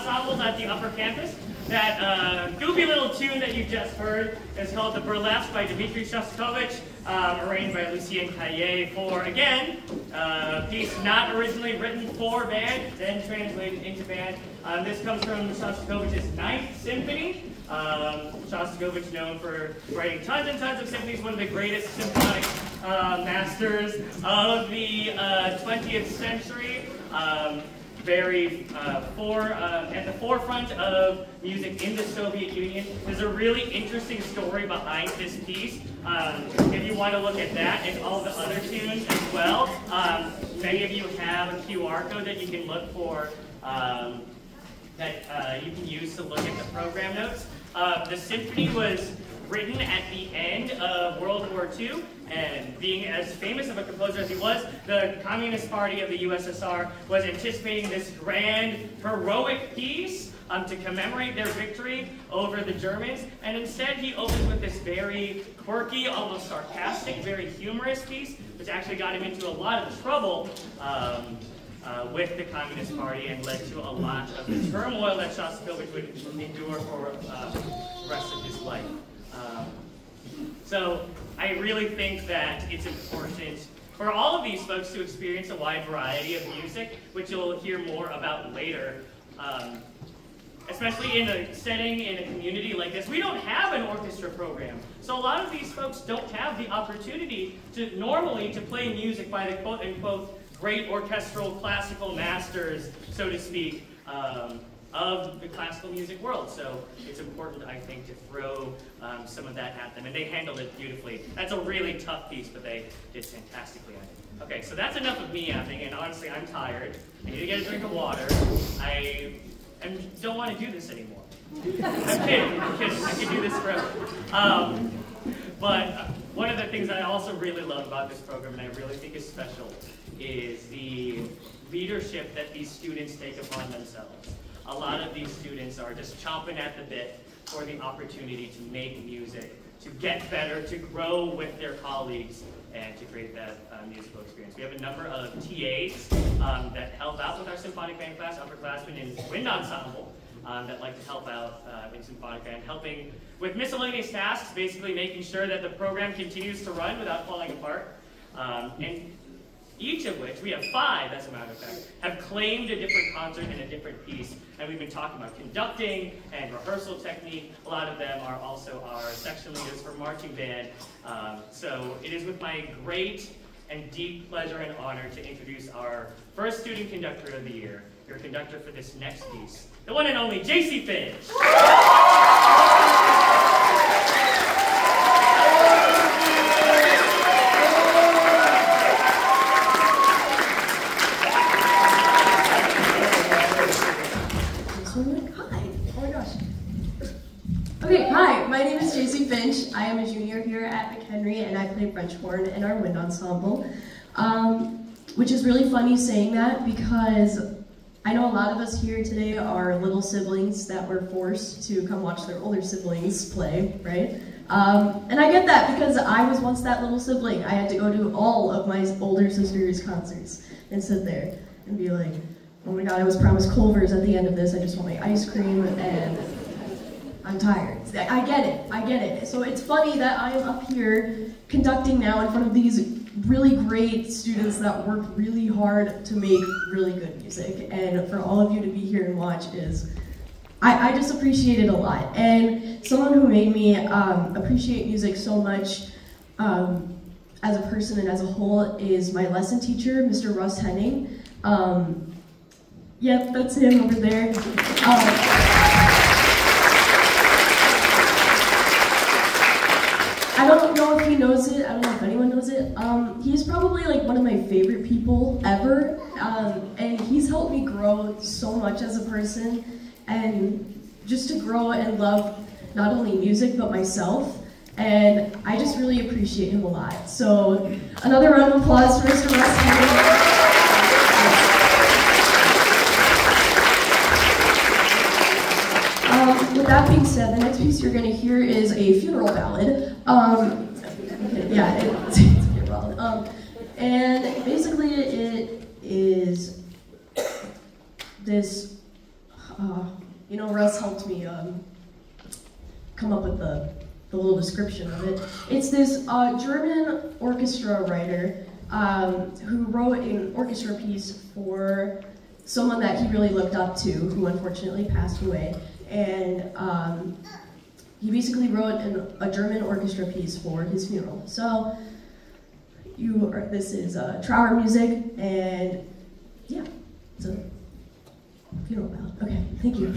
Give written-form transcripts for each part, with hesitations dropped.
ensembles at the upper campus. That goofy little tune that you just heard is called The Burlesque by Dmitri Shostakovich, arranged by Lucien Caillé for, again, a piece not originally written for band, then translated into band. This comes from Shostakovich's Ninth Symphony. Shostakovich, known for writing tons and tons of symphonies, one of the greatest symphonic masters of the 20th century. At the forefront of music in the Soviet Union. There's a really interesting story behind this piece. If you want to look at that and all the other tunes as well, many of you have a QR code that you can look for, that you can use to look at the program notes. The symphony was written at the end of World War II, and being as famous of a composer as he was, the Communist Party of the USSR was anticipating this grand, heroic piece to commemorate their victory over the Germans, and instead he opened with this very quirky, almost sarcastic, very humorous piece, which actually got him into a lot of trouble with the Communist Party and led to a lot of the turmoil that Shostakovich would endure for the rest of his life. So I really think that it's important for all of these folks to experience a wide variety of music, which you'll hear more about later. Especially in a setting, in a community like this. We don't have an orchestra program. So a lot of these folks don't have the opportunity to normally to play music by the quote-unquote great orchestral classical masters, so to speak, of the classical music world. So it's important, I think, to throw some of that at them. And they handled it beautifully. That's a really tough piece, but they did fantastically at it. Okay, so that's enough of me yapping, and honestly, I'm tired. I need to get a drink of water. I don't want to do this anymore. I'm kidding. I could do this forever. But one of the things I also really love about this program, and I really think is special, is the leadership that these students take upon themselves. A lot of these students are just chomping at the bit for the opportunity to make music, to get better, to grow with their colleagues, and to create that musical experience. We have a number of TAs that help out with our symphonic band class, upperclassmen in wind ensemble, that like to help out in symphonic band, helping with miscellaneous tasks, basically making sure that the program continues to run without falling apart. And each of which, we have 5 as a matter of fact, have claimed a different concert and a different piece. And we've been talking about conducting and rehearsal technique. A lot of them are also our section leaders for marching band. So it is with my great and deep pleasure and honor to introduce our first student conductor of the year, your conductor for this next piece, the one and only JC Finch. Okay, hi, my name is JC Finch. I am a junior here at McHenry, and I play French horn in our wind ensemble. Which is really funny saying that because I know a lot of us here today are little siblings that were forced to come watch their older siblings play, right? And I get that because I was once that little sibling. I had to go to all of my older sister's concerts and sit there and be like, oh my god, I was promised Culver's at the end of this. I just want my ice cream and I'm tired. I get it. So it's funny that I am up here conducting now in front of these really great students that work really hard to make really good music. And for all of you to be here and watch is, I just appreciate it a lot. And someone who made me appreciate music so much as a person and as a whole is my lesson teacher, Mr. Russ Henning. Yep, that's him over there. I don't know if he knows it, I don't know if anyone knows it. He's probably like one of my favorite people ever, and he's helped me grow so much as a person, and just to grow and love not only music, but myself, and I just really appreciate him a lot. So, another round of applause for Mr. Russ Henning. With that being said, the next piece you're going to hear is a funeral ballad. Yeah, it's a funeral ballad. And basically it is this Russ helped me come up with the little description of it. It's this German orchestra writer who wrote an orchestra piece for someone that he really looked up to, who unfortunately passed away. And he basically wrote a German orchestra piece for his funeral. So this is Trauer music, and yeah, it's a funeral ballad. Okay, thank you.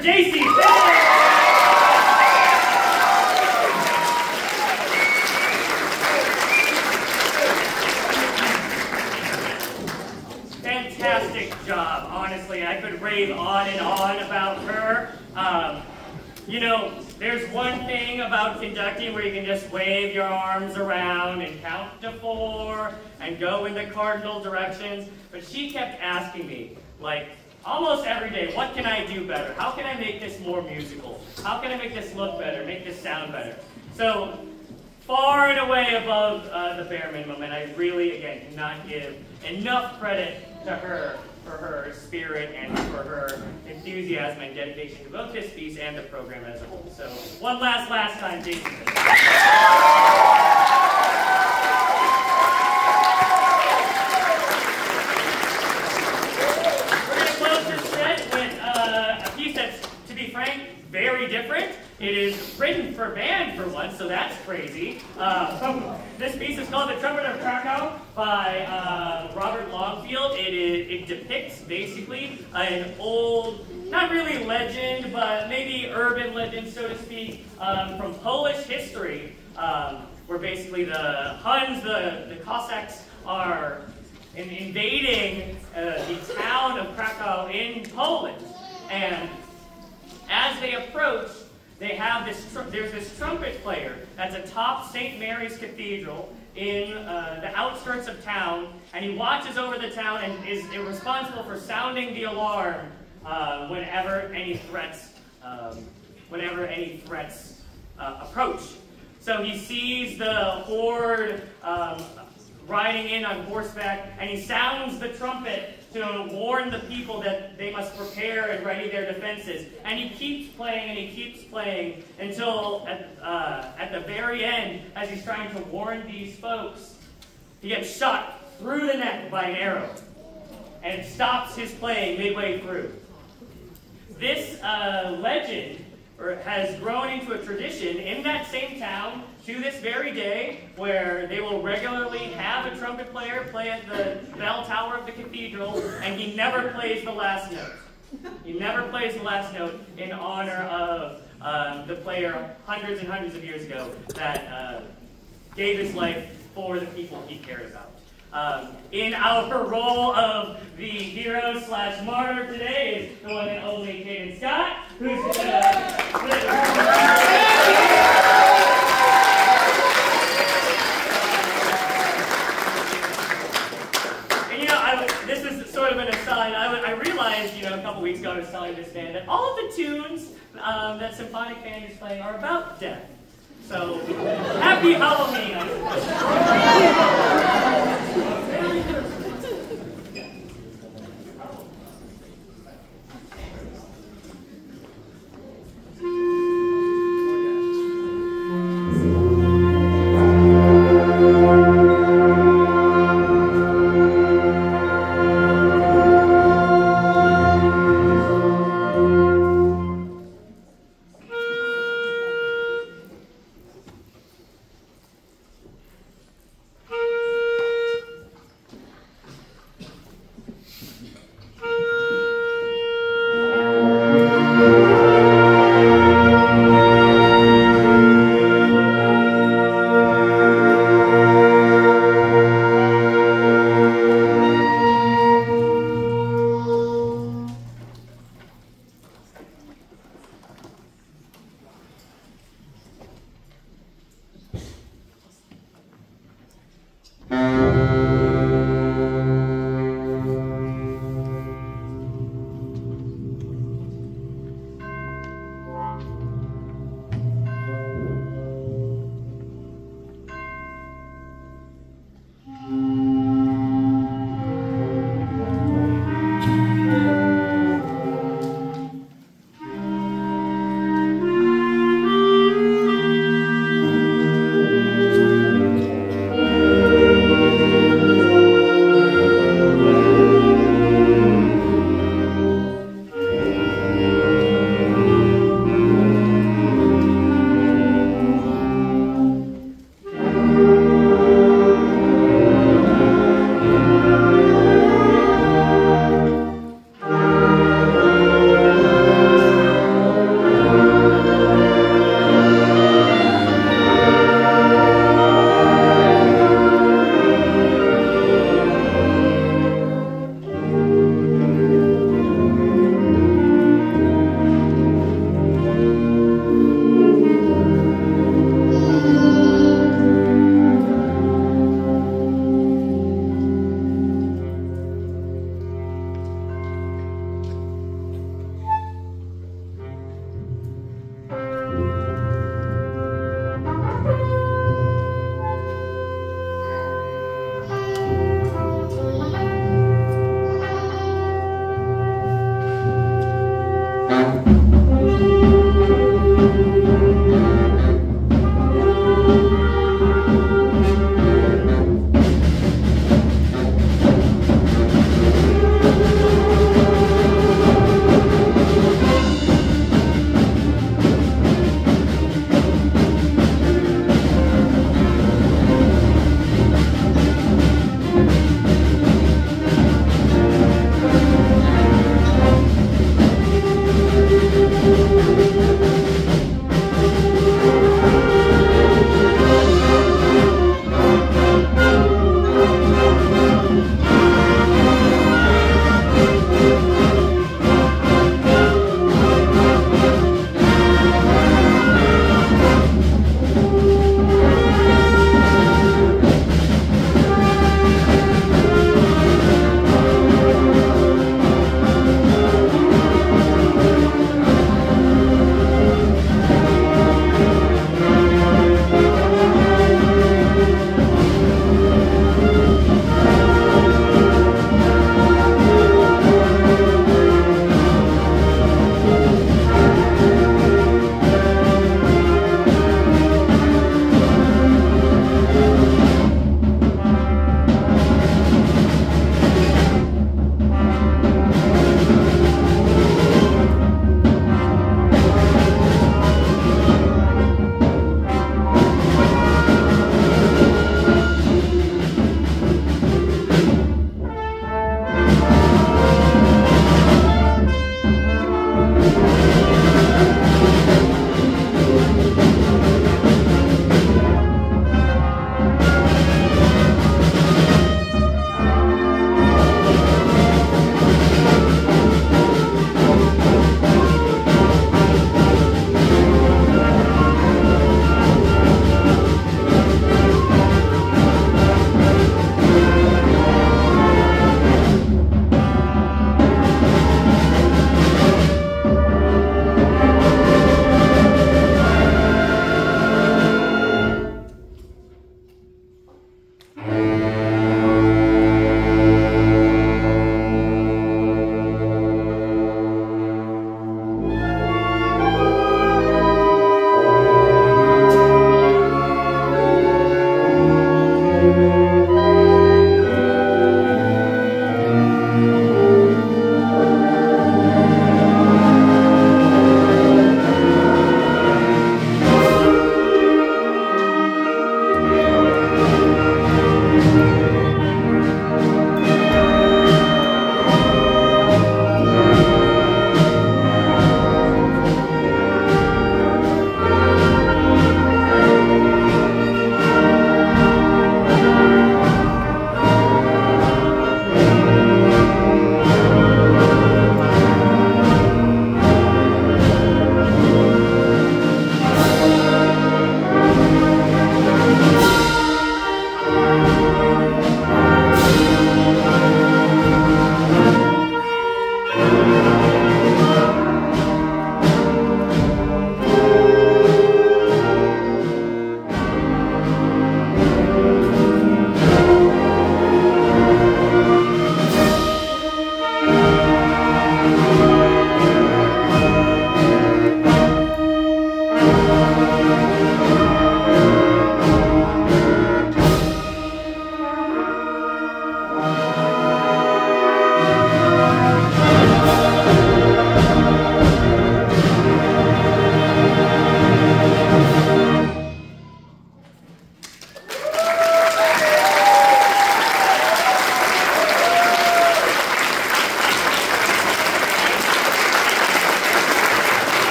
JC. Fantastic job, honestly. I could rave on and on about her. You know, there's one thing about conducting where you can just wave your arms around and count to 4 and go in the cardinal directions, but she kept asking me, like, almost every day, what can I do better? How can I make this more musical? How can I make this look better, make this sound better? So, far and away above the bare minimum, and I really, again, cannot give enough credit to her for her spirit and for her enthusiasm and dedication to both this piece and the program as a whole. So, one last time, Jason. We're going to close this set with a piece that's, to be frank, very different. It is written for band for once, so that's crazy. This piece is called The Trumpet of Krakow by Robert Longfield. It depicts basically an old, not really legend, but maybe urban legend, so to speak, from Polish history, where basically the Huns, the Cossacks, are invading the town of Krakow in Poland. And as they approach, they have there's this trumpet player that's atop St. Mary's Cathedral in the outskirts of town, and he watches over the town and is responsible for sounding the alarm whenever any threats approach. So he sees the horde riding in on horseback, and he sounds the trumpet to warn the people that they must prepare and ready their defenses. And he keeps playing and he keeps playing until at the very end, as he's trying to warn these folks, he gets shot through the neck by an arrow and stops his playing midway through. This legend has grown into a tradition in that same town to this very day, where they will regularly have a trumpet player play at the bell tower of the cathedral, and he never plays the last note. He never plays the last note in honor of the player hundreds and hundreds of years ago that gave his life for the people he cared about. In our role of the hero / martyr today is the one and only Caden Scott, who's this is sort of an aside. I realized, a couple weeks ago I was telling this band that all of the tunes that symphonic band is playing are about death. So, happy Halloween!